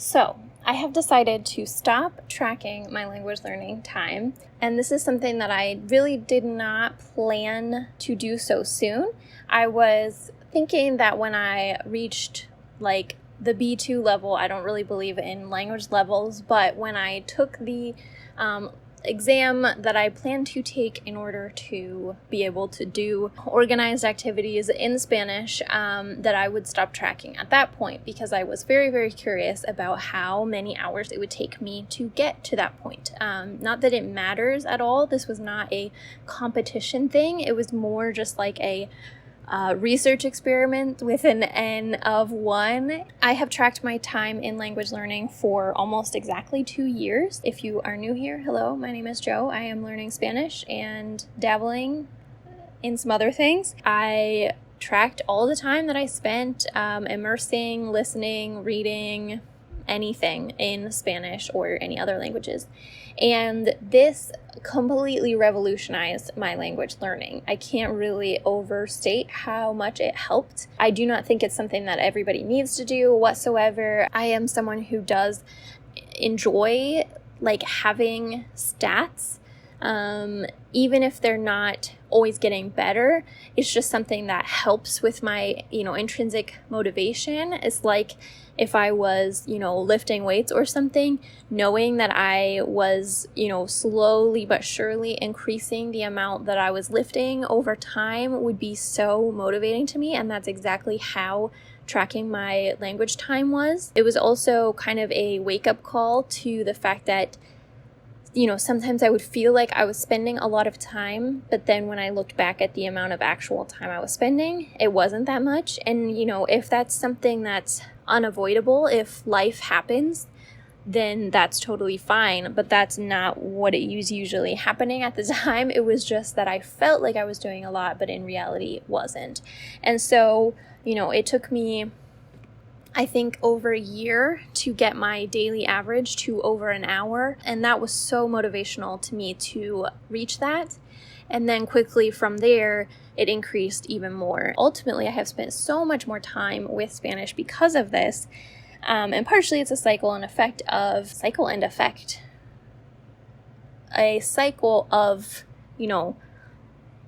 So, I have decided to stop tracking my language learning time, and this is something that I really did not plan to do so soon. I was thinking that when I reached the B2 level, I don't really believe in language levels, but when I took the exam that I plan to take in order to be able to do organized activities in Spanish, that I would stop tracking at that point because I was very, very curious about how many hours it would take me to get to that point. Not that it matters at all. This was not a competition thing. It was more just like a research experiment with an N of 1. I have tracked my time in language learning for almost exactly 2 years. If you are new here, hello, my name is Jo. I am learning Spanish and dabbling in some other things. I tracked all the time that I spent immersing, listening, reading, anything in Spanish or any other languages. And this completely revolutionized my language learning. I can't really overstate how much it helped. I do not think it's something that everybody needs to do whatsoever. I am someone who does enjoy having stats, even if they're not always getting better. It's just something that helps with my, intrinsic motivation. It's like if I was, lifting weights or something, knowing that I was, slowly but surely increasing the amount that I was lifting over time would be so motivating to me. And that's exactly how tracking my language time was. It was also kind of a wake-up call to the fact that sometimes I would feel like I was spending a lot of time, but then when I looked back at the amount of actual time I was spending, it wasn't that much. And, if that's something that's unavoidable, if life happens, then that's totally fine. But that's not what it was usually happening at the time. It was just that I felt like I was doing a lot, but in reality it wasn't. And so, it took me, I think, over a year to get my daily average to over an hour. And that was so motivational to me to reach that. And then quickly from there, it increased even more. Ultimately, I have spent so much more time with Spanish because of this. And partially it's a cycle and effect. A cycle of,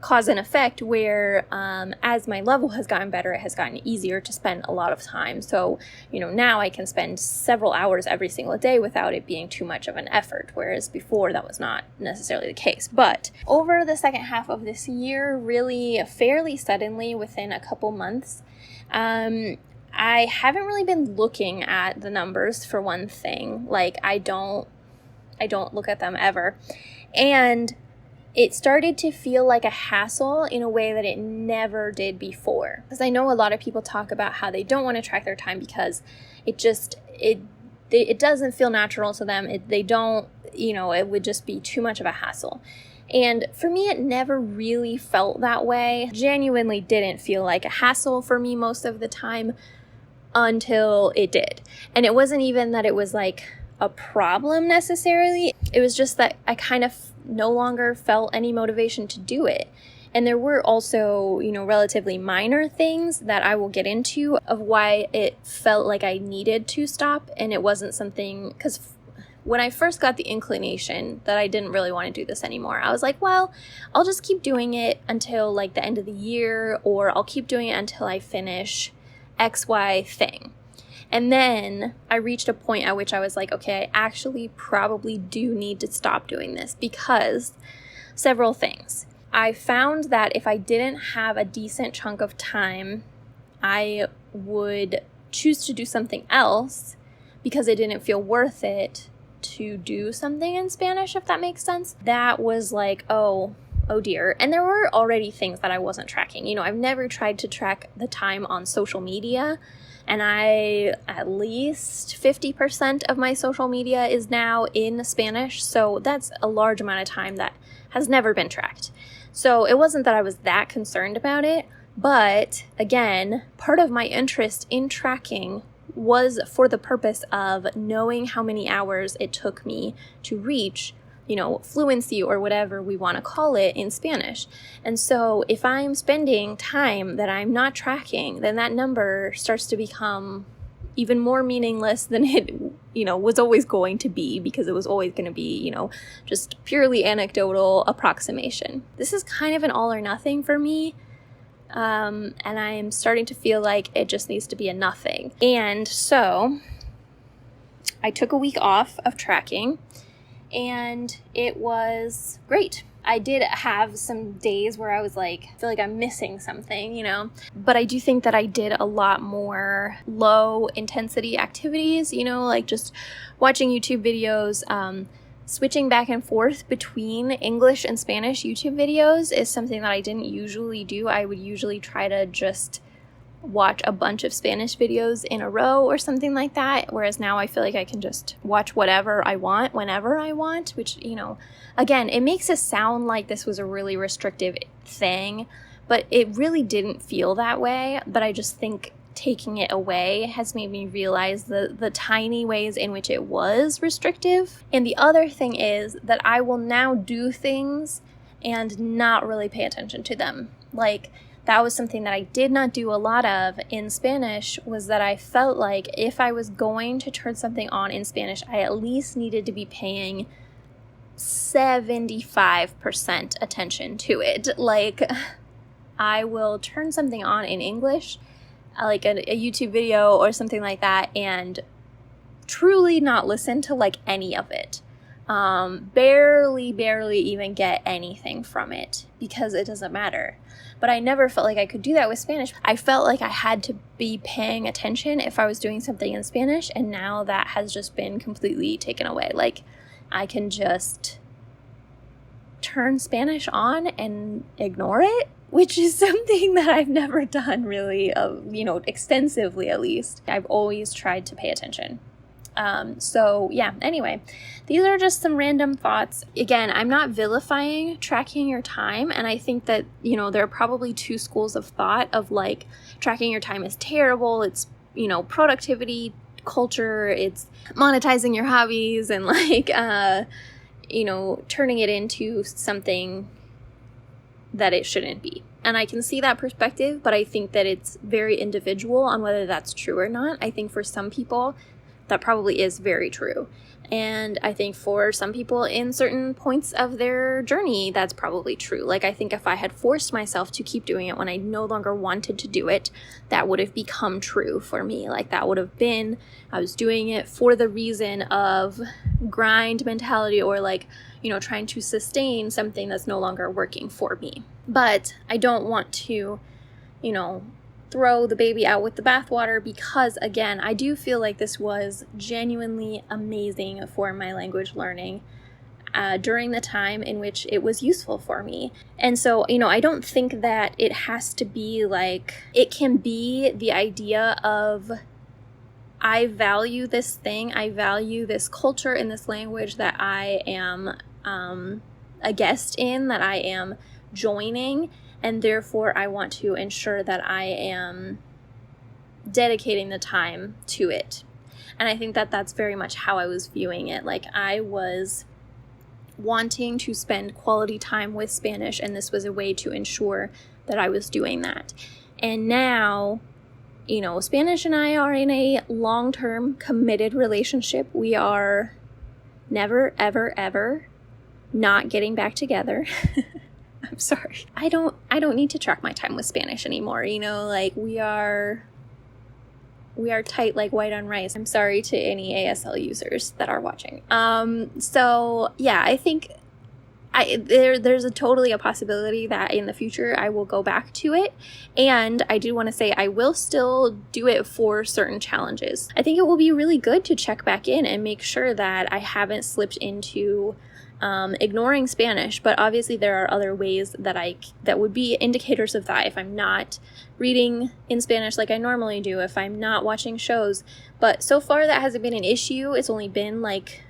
cause and effect where as my level has gotten better, it has gotten easier to spend a lot of time. So, now I can spend several hours every single day without it being too much of an effort, whereas before that was not necessarily the case. But over the second half of this year, really fairly suddenly within a couple months, I haven't really been looking at the numbers for one thing. I don't look at them ever. And it started to feel like a hassle in a way that it never did before. Because I know a lot of people talk about how they don't want to track their time because it doesn't feel natural to them. It would just be too much of a hassle. And for me, it never really felt that way. Genuinely didn't feel like a hassle for me most of the time until it did. And it wasn't even that it was like a problem necessarily. It was just that I kind of no longer felt any motivation to do it. And there were also, relatively minor things that I will get into of why it felt like I needed to stop. And it wasn't something, because when I first got the inclination that I didn't really want to do this anymore, I was like, well, I'll just keep doing it until the end of the year, or I'll keep doing it until I finish XY thing. And then I reached a point at which I was like, okay, I actually probably do need to stop doing this because several things. I found that if I didn't have a decent chunk of time, I would choose to do something else because it didn't feel worth it to do something in Spanish, if that makes sense. That was like, oh dear. And there were already things that I wasn't tracking. I've never tried to track the time on social media. And at least 50% of my social media is now in Spanish. So that's a large amount of time that has never been tracked. So it wasn't that I was that concerned about it. But again, part of my interest in tracking was for the purpose of knowing how many hours it took me to reach fluency or whatever we want to call it in Spanish. And so if I'm spending time that I'm not tracking, then that number starts to become even more meaningless than it was always going to be, because it was always going to be, just purely anecdotal approximation. This is kind of an all or nothing for me. And I am starting to feel like it just needs to be a nothing. And so I took a week off of tracking, and it was great. I did have some days where I was like, I feel like I'm missing something, but I do think that I did a lot more low intensity activities, like just watching YouTube videos, switching back and forth between English and Spanish YouTube videos is something that I didn't usually do. I would usually try to just watch a bunch of Spanish videos in a row or something like that, whereas now I feel like I can just watch whatever I want whenever I want, which, again, it makes it sound like this was a really restrictive thing, but it really didn't feel that way. But I just think taking it away has made me realize the tiny ways in which it was restrictive. And the other thing is that I will now do things and not really pay attention to them. Like, that was something that I did not do a lot of in Spanish, was that I felt like if I was going to turn something on in Spanish, I at least needed to be paying 75% attention to it. Like, I will turn something on in English, like a YouTube video or something like that, and truly not listen to like any of it. Barely even get anything from it, because it doesn't matter. But I never felt like I could do that with Spanish. I felt like I had to be paying attention if I was doing something in Spanish, and now that has just been completely taken away. Like, I can just turn Spanish on and ignore it, which is something that I've never done really, extensively at least. I've always tried to pay attention. So yeah, anyway, these are just some random thoughts. Again, I'm not vilifying tracking your time. And I think that, there are probably two schools of thought of like, tracking your time is terrible. It's, productivity culture. It's monetizing your hobbies and like, turning it into something that it shouldn't be. And I can see that perspective, but I think that it's very individual on whether that's true or not. I think for some people, that probably is very true. And I think for some people in certain points of their journey, that's probably true. Like, I think if I had forced myself to keep doing it when I no longer wanted to do it, that would have become true for me. Like, that would have been, I was doing it for the reason of grind mentality, or like, trying to sustain something that's no longer working for me. But I don't want to, throw the baby out with the bathwater, because again, I do feel like this was genuinely amazing for my language learning during the time in which it was useful for me. And so, I don't think that it has to be like, it can be the idea of, I value this thing, I value this culture and this language that I am a guest in, that I am joining, and therefore I want to ensure that I am dedicating the time to it. And I think that that's very much how I was viewing it. Like, I was wanting to spend quality time with Spanish, and this was a way to ensure that I was doing that. And now, Spanish and I are in a long-term committed relationship. We are never, ever, ever not getting back together. I'm sorry. I don't need to track my time with Spanish anymore. Like, we are tight like white on rice. I'm sorry to any ASL users that are watching. So yeah, I think there's totally a possibility that in the future I will go back to it. And I do want to say I will still do it for certain challenges. I think it will be really good to check back in and make sure that I haven't slipped into ignoring Spanish, but obviously there are other ways that would be indicators of that. If I'm not reading in Spanish like I normally do, if I'm not watching shows, but so far that hasn't been an issue. It's only been like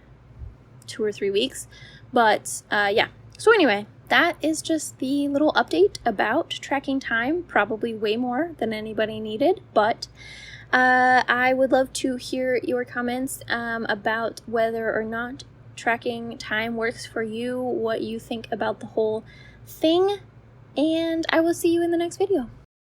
2 or 3 weeks, but yeah. So anyway, that is just the little update about tracking time, probably way more than anybody needed, but I would love to hear your comments about whether or not tracking time works for you, what you think about the whole thing, and I will see you in the next video.